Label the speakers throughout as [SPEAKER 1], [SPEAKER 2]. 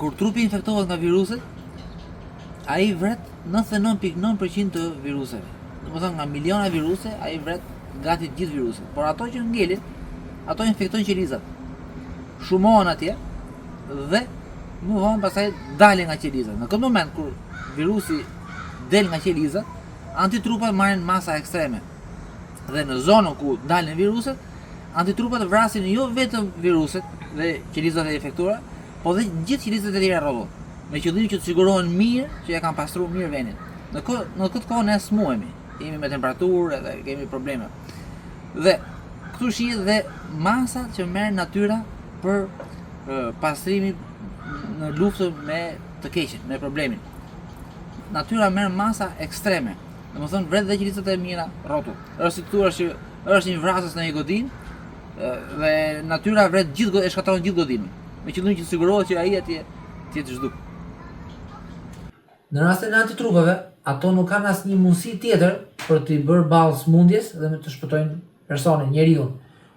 [SPEAKER 1] kur trupi infektohet nga viruset, ai vret 99.9% të viruseve. Domethënë nga miliona viruse, ai vret gati të gjithë viruset. Por ato që ngelin, ato infektojnë qelizat. Shumohen atje dhe më vonë pastaj dalin nga qelizat. Në këtë moment kur virusi del nga qelizat, antitrupat marrin masa ekstreme. Dhe në zonën ku dalin viruset, antitrupat vrasin jo vetëm viruset dhe qelizat e infektuara, po dhe gjithë qelizat e tjera rrotull, me qëllim që të sigurohen mirë që ja kanë pastruar mirë vendin. Në këtë kohë ne smuhemi, jemi me temperaturë dhe kemi probleme. Dhe këtu shihet dhe masa që merr natyra për pastrimin në luftë me të keqen, me problemin. Natyra merr masa ekstreme. Domethënë vret dhe qelizat e mira rrotull. Është si thua që është një vrasës në një godinë dhe natyra vret gjithë e shkatron gjithë godimin, me qëllim që sigurohet që ai atje të jetë zhduk. Në rastin e antitrupave, ato nuk kanë asnjë mundësi tjetër për të bërë ballë smundjes dhe me të shpëtojnë personin, njeriu.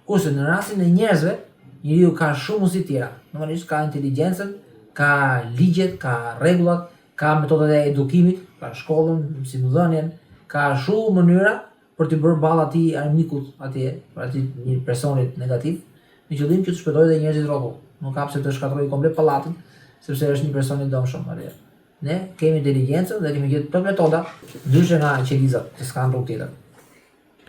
[SPEAKER 1] Kurse në rastin e njerëzve, njeriu ka shumë mundësi tjera. Normalisht ka inteligjencën, ka ligjet, ka rregullat, ka metodat e edukimit, ka shkollën, mësimdhënien, ka shumë mënyra për të bërë ballë atij armikut atje, për atij një personit negativ, me qëllim që të shpëtojë dhe njerëzit rrotull. Nuk ka pse të shkatërrojë komplet pallatin, sepse është një person i dëmshëm atje. Ne kemi inteligjencën dhe kemi gjetur metoda ndryshe nga qelizat, që s'kan rrugë tjetër.